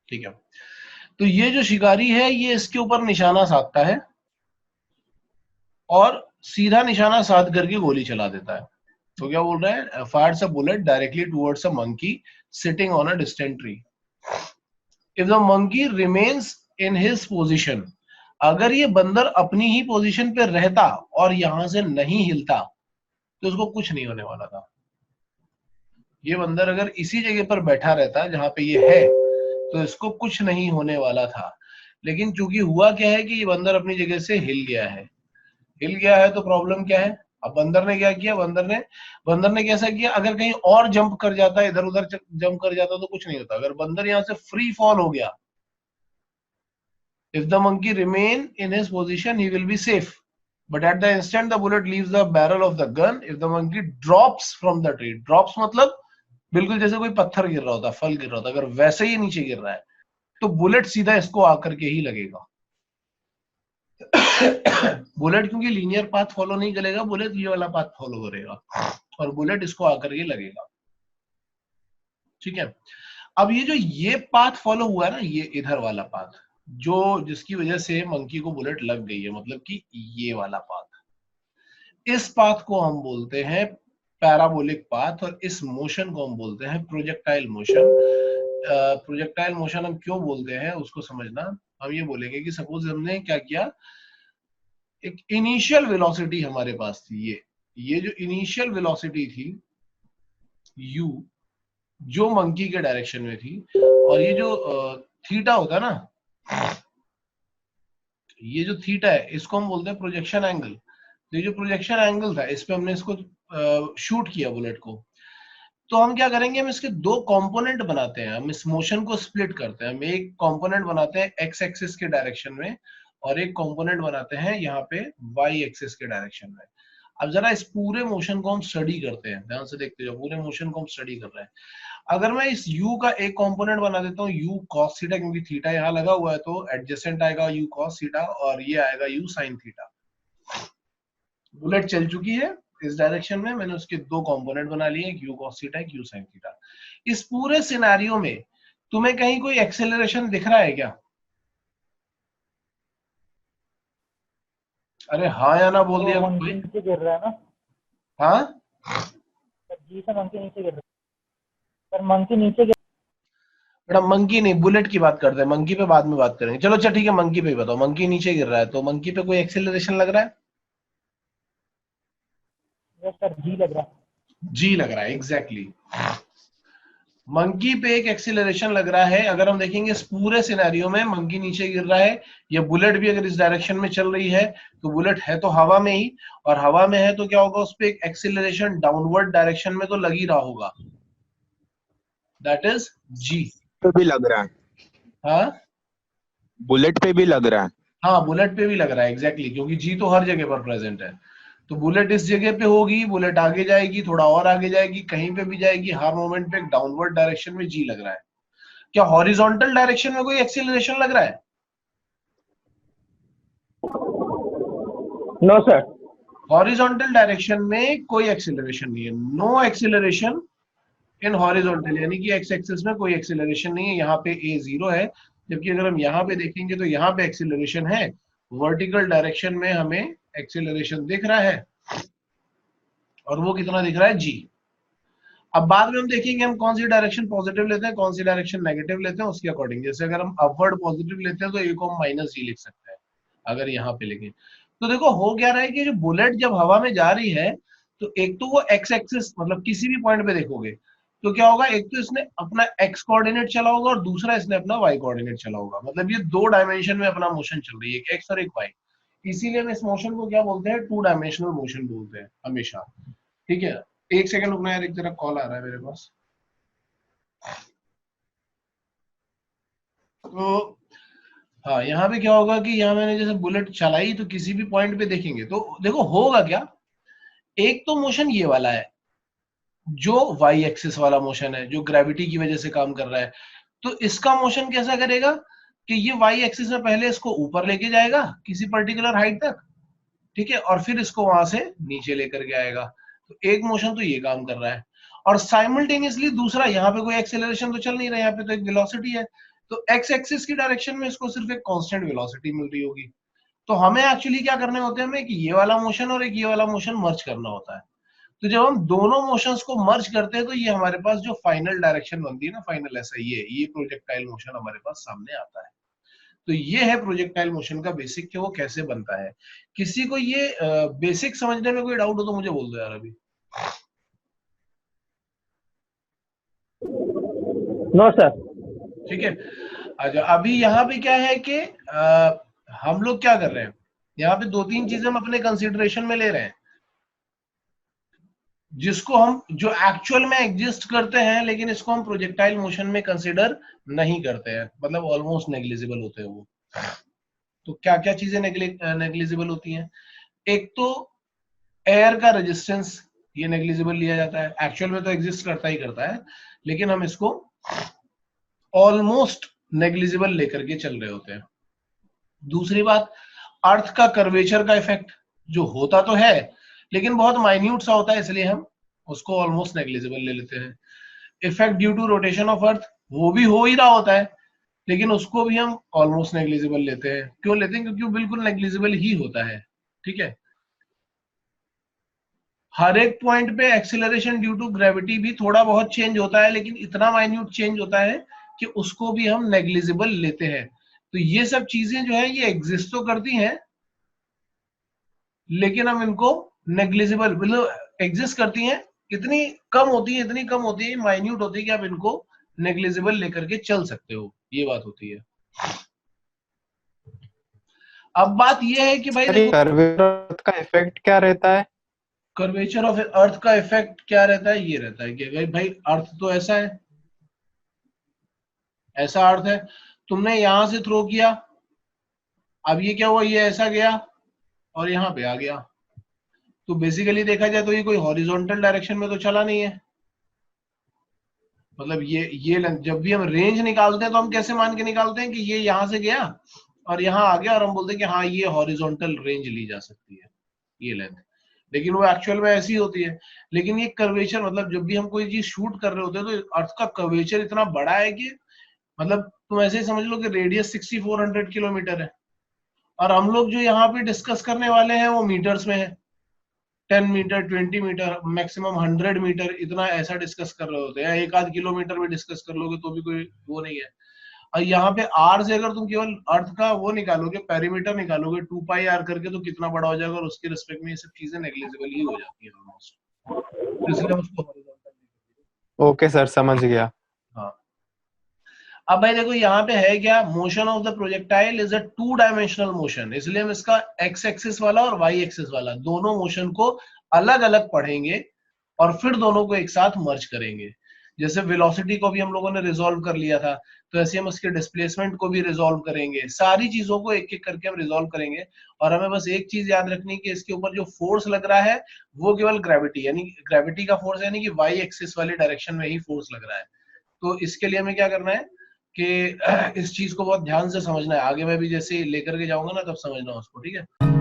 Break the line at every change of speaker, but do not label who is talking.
ठीक है, तो ये जो शिकारी है ये इसके ऊपर निशाना साधता है और सीधा निशाना साध करके गोली चला देता है। तो क्या बोल रहा है, Fyers a bullet directly towards a monkey sitting on a distant tree. If the monkey remains in his position, अगर ये बंदर अपनी ही पोजीशन पे रहता और यहां से नहीं हिलता तो उसको कुछ नहीं होने वाला था। ये बंदर अगर इसी जगह पर बैठा रहता जहां पे ये है तो इसको कुछ नहीं होने वाला था। लेकिन चूंकि हुआ क्या है कि ये बंदर अपनी जगह से हिल गया है तो प्रॉब्लम क्या है। अब बंदर ने क्या किया, बंदर ने कैसा किया, अगर कहीं और जंप कर जाता, इधर उधर जंप कर जाता तो कुछ नहीं होता। अगर बंदर यहां से फ्री फॉल हो गया, if the monkey remain in his position he will be safe, but at the instant the bullet leaves the barrel of the gun, if the monkey drops from the tree, drops मतलब बिल्कुल जैसे कोई पत्थर गिर रहा होता, फल गिर रहा होता, अगर वैसे ही नीचे गिर रहा है तो बुलेट सीधा इसको आकर के ही लगेगा। बुलेट क्योंकि लीनियर पाथ फॉलो नहीं करेगा, बुलेट ये वाला पाथ फॉलो करेगा और बुलेट इसको आकर के लगेगा। ठीक है, अब ये पाथ फॉलो हुआ है ना, ये इधर वाला पाथ जो जिसकी वजह से मंकी को बुलेट लग गई है, मतलब कि ये वाला पाथ, इस पाथ को हम बोलते हैं पैराबोलिक पाथ और इस मोशन को हम बोलते हैं प्रोजेक्टाइल मोशन। प्रोजेक्टाइल मोशन हम क्यों बोलते हैं उसको समझना, हम ये बोलेंगे कि सपोज हमने क्या किया, एक इनिशियल वेलोसिटी हमारे पास थी, ये जो इनिशियल वेलोसिटी थी u, जो मंकी के डायरेक्शन में थी, और ये जो थीटा होता है ना, ये जो थीटा है इसको हम बोलते हैं प्रोजेक्शन एंगल। तो ये जो प्रोजेक्शन एंगल था इस पे हमने इसको शूट किया बुलेट को। तो हम क्या करेंगे, हम इसके दो कंपोनेंट बनाते हैं, हम इस मोशन को स्प्लिट करते हैं। हम एक कंपोनेंट बनाते हैं एक्स एक्सिस के डायरेक्शन में और एक कंपोनेंट बनाते हैं यहाँ पे वाई एक्सिस के डायरेक्शन में। अब जरा इस पूरे मोशन को हम स्टडी करते हैं, ध्यान से देखते जाओ, पूरे मोशन को हम स्टडी कर रहे हैं। अगर मैं इस u का एक कंपोनेंट बना देता हूँ u cos थीटा, क्योंकि थीटा यहाँ लगा हुआ है तो एडजेसेंट आएगा u cos थीटा और ये आएगा u sin थीटा। बुलेट चल चुकी है इस डायरेक्शन में, मैंने उसके दो कंपोनेंट बना लिए, एक u cos थीटा, एक u sin थीटा। इस पूरे सिनेरियो में तुम्हें कहीं कोई एक्सेलरेशन दिख रहा है क्या? अरे हाँ या ना बोल दिया
मंकी
कोई।
नीचे गिर रहा है ना,
हाँ,
जी से मंकी नीचे गिर रहा है, पर मंकी नीचे गिर
बेटा मंकी नहीं, बुलेट की बात करते हैं, मंकी पे बाद में बात करेंगे। चलो अच्छा ठीक है, मंकी पे ही बताओ, मंकी नीचे गिर रहा है तो मंकी पे कोई एक्सेलरेशन लग रहा है?
रहा है सर, जी लग रहा है।
जी लग रहा है, एग्जैक्टली मंकी पे एक एक्सीलरेशन लग रहा है। अगर हम देखेंगे इस पूरे सिनेरियो में मंकी नीचे गिर रहा है, या बुलेट भी अगर इस डायरेक्शन में चल रही है तो बुलेट है तो हवा में ही, और हवा में है तो क्या होगा, उस पर एक एक्सीलरेशन डाउनवर्ड डायरेक्शन में तो लग ही रहा होगा, दैट इज जी।
पे भी लग रहा है,
हाँ
बुलेट पे भी लग रहा है।
हाँ, बुलेट पे भी लग रहा है एग्जैक्टली, क्योंकि जी तो हर जगह पर प्रेजेंट है। तो बुलेट इस जगह पे होगी, बुलेट आगे जाएगी, थोड़ा और आगे जाएगी, कहीं पे भी जाएगी, हर मोमेंट पे एक डाउनवर्ड डायरेक्शन में जी लग रहा है। क्या हॉरिजॉन्टल डायरेक्शन में कोई एक्सीलरेशन लग रहा है?
No sir.
हॉरिजॉन्टल डायरेक्शन में कोई एक्सीलरेशन नहीं है, नो एक्सीलरेशन इन हॉरिजॉन्टल, यानी कि एक्स एक्सिस में कोई एक्सीलरेशन नहीं है। यहाँ पे ए जीरो है, जबकि अगर हम यहाँ पे देखेंगे तो यहाँ पे एक्सीलरेशन है। वर्टिकल डायरेक्शन में हमें एक्सीलरेशन दिख रहा है, और वो कितना दिख रहा है, जी। अब बाद में हम देखेंगे हम कौन सी डायरेक्शन पॉजिटिव लेते हैं, कौन सी डायरेक्शन नेगेटिव लेते हैं, उसके अकॉर्डिंग। जैसे अगर हम अपवर्ड पॉजिटिव लेते हैं तो ए को हम माइनस जी लिख सकते हैं, अगर यहाँ पे लेंगे तो देखो हो क्या रहा है कि जो बुलेट जब हवा में जा रही है तो एक तो वो एक्स एक्सिस, मतलब किसी भी पॉइंट पे देखोगे तो क्या होगा, एक तो इसने अपना एक्स कोऑर्डिनेट चला होगा और दूसरा इसने अपना वाई कोऑर्डिनेट चला होगा, मतलब ये दो डायमेंशन में अपना मोशन चल रही है, एक एक्स और एक वाई। इसीलिए हम इस मोशन को क्या बोलते हैं, टू डायमेंशनल मोशन बोलते हैं हमेशा। ठीक है, एक सेकंड रुकना यार, एक जरा कॉल आ रहा है मेरे पास। तो हाँ, यहाँ पे क्या होगा कि यहाँ मैंने जैसे बुलेट चलाई तो किसी भी पॉइंट पे देखेंगे तो देखो होगा क्या, एक तो मोशन ये वाला है जो वाई एक्सिस वाला मोशन है, जो ग्रेविटी की वजह से काम कर रहा है। तो इसका मोशन कैसा करेगा कि ये वाई एक्सिस में पहले इसको ऊपर लेके जाएगा किसी पर्टिकुलर हाइट तक, ठीक है, और फिर इसको वहां से नीचे लेकर के आएगा। तो एक मोशन तो ये काम कर रहा है, और साइमल्टेनियसली दूसरा, यहाँ पे कोई एक्सेलरेशन तो चल नहीं रहा, यहाँ पे तो एक वेलोसिटी है, तो एक्स एक्सिस की डायरेक्शन में इसको सिर्फ एक कांस्टेंट वेलोसिटी मिल रही होगी। तो हमें एक्चुअली क्या करने होते हैं, हमें कि ये वाला मोशन और एक ये वाला मोशन मर्ज करना होता है। तो जब हम दोनों मोशंस को मर्ज करते हैं तो ये हमारे पास जो फाइनल डायरेक्शन बनती है ना, फाइनल ऐसा ये प्रोजेक्टाइल मोशन हमारे पास सामने आता है। तो ये है प्रोजेक्टाइल मोशन का बेसिक कि वो कैसे बनता है। किसी को ये बेसिक समझने में कोई डाउट हो तो मुझे बोल दो यार अभी।
No sir.
ठीक है। अच्छा, अभी यहाँ पे क्या है कि हम लोग क्या कर रहे हैं, यहाँ पे दो तीन चीजें हम अपने कंसिडरेशन में ले रहे हैं जिसको हम जो एक्चुअल में एग्जिस्ट करते हैं, लेकिन इसको हम प्रोजेक्टाइल मोशन में कंसिडर नहीं करते हैं, मतलब ऑलमोस्ट नेग्लिजिबल होते हैं वो। तो क्या क्या चीजें नेग्लिजिबल होती हैं? एक तो एयर का रेजिस्टेंस, ये नेग्लिजिबल लिया जाता है। एक्चुअल में तो एग्जिस्ट करता ही करता है, लेकिन हम इसको ऑलमोस्ट नेग्लिजिबल लेकर के चल रहे होते हैं। दूसरी बात, अर्थ का कर्वेचर का इफेक्ट जो होता तो है लेकिन बहुत माइन्यूट सा होता है, इसलिए हम उसको ऑलमोस्ट नेग्लिजिबल ले लेते हैं। Effect due to rotation of earth, वो भी हो ही रहा होता है लेकिन उसको भी हम ऑलमोस्ट नेग्लिजिबल लेते हैं। क्यों लेते हैं? क्योंकि वो बिल्कुल नेग्लिजिबल ही होता है। ठीक है। हर एक पॉइंट पे एक्सीलरेशन ड्यू टू ग्रेविटी भी थोड़ा बहुत चेंज होता है, लेकिन इतना माइन्यूट चेंज होता है कि उसको भी हम नेग्लिजिबल लेते हैं। तो ये सब चीजें जो है ये एग्जिस्ट तो करती हैं, लेकिन हम इनको नेग्लिजिबल, मतलब एग्जिस्ट करती हैं, इतनी कम होती है, इतनी कम होती है, माइन्यूट होती है कि आप इनको नेग्लिजिबल लेकर के चल सकते हो। ये बात होती है। अब बात ये है कि भाई देखो,
कर्वेचर का इफेक्ट क्या रहता है?
कर्वेचर ऑफ अर्थ का इफेक्ट क्या रहता है? ये रहता है कि भाई अर्थ तो ऐसा है, ऐसा अर्थ है, तुमने यहां से थ्रो किया, अब ये क्या हुआ, ये ऐसा गया और यहां पे आ गया। तो बेसिकली देखा जाए तो ये कोई हॉरिजॉन्टल डायरेक्शन में तो चला नहीं है। मतलब ये जब भी हम रेंज निकालते हैं तो हम कैसे मान के निकालते हैं कि ये यहां से गया और यहां आ गया, और हम बोलते हैं कि हाँ ये हॉरिजॉन्टल रेंज ली जा सकती है, ये लेंथ। लेकिन वो एक्चुअल में ऐसी होती है। लेकिन ये कर्वेचर, मतलब जब भी हम कोई चीज शूट कर रहे होते हैं तो अर्थ का कर्वेचर इतना बड़ा है कि मतलब तुम ऐसे ही समझ लो कि रेडियस 6400 किलोमीटर है, और हम लोग जो यहाँ पे डिस्कस करने वाले हैं वो मीटर्स में है। 10 मीटर, 20 मीटर, मैक्सिमम 100 मीटर, इतना ऐसा डिस्कस कर रहे होते हैं। एक आध किलोमीटर में डिस्कस कर लोगे तो भी कोई वो नहीं है। और यहाँ पे आर से अगर तुम केवल अर्थ का वो निकालोगे, पेरीमीटर निकालोगे 2 पाई आर करके, तो कितना बड़ा हो जाएगा, और उसके रिस्पेक्ट में ये सब चीजें नेग्लिजिबल ही हो जाती है ऑलमोस्ट। तो इसलिए हम उसको हॉरिजॉन्टल।
ओके सर, समझ गया।
हाँ। अब भाई देखो यहाँ पे है क्या, motion of the projectile is a 2 dimensional motion, इसलिए हम इसका एक्स एक्सिस वाला और वाई एक्सिस वाला दोनों मोशन को अलग अलग पढ़ेंगे और फिर दोनों को एक साथ मर्ज करेंगे। जैसे वेलोसिटी को भी हम लोगों ने रिजॉल्व कर लिया था, तो ऐसे हम इसके डिस्प्लेसमेंट को भी रिजॉल्व करेंगे। सारी चीजों को एक एक करके हम रिजॉल्व करेंगे, और हमें बस एक चीज याद रखनी कि इसके ऊपर जो फोर्स लग रहा है वो केवल ग्रेविटी, यानी ग्रेविटी का फोर्स, यानी कि वाई एक्सिस वाली डायरेक्शन में ही फोर्स लग रहा है। तो इसके लिए हमें क्या करना है कि इस चीज को बहुत ध्यान से समझना है। आगे मैं भी जैसे लेकर के जाऊंगा ना तब समझना उसको, ठीक है।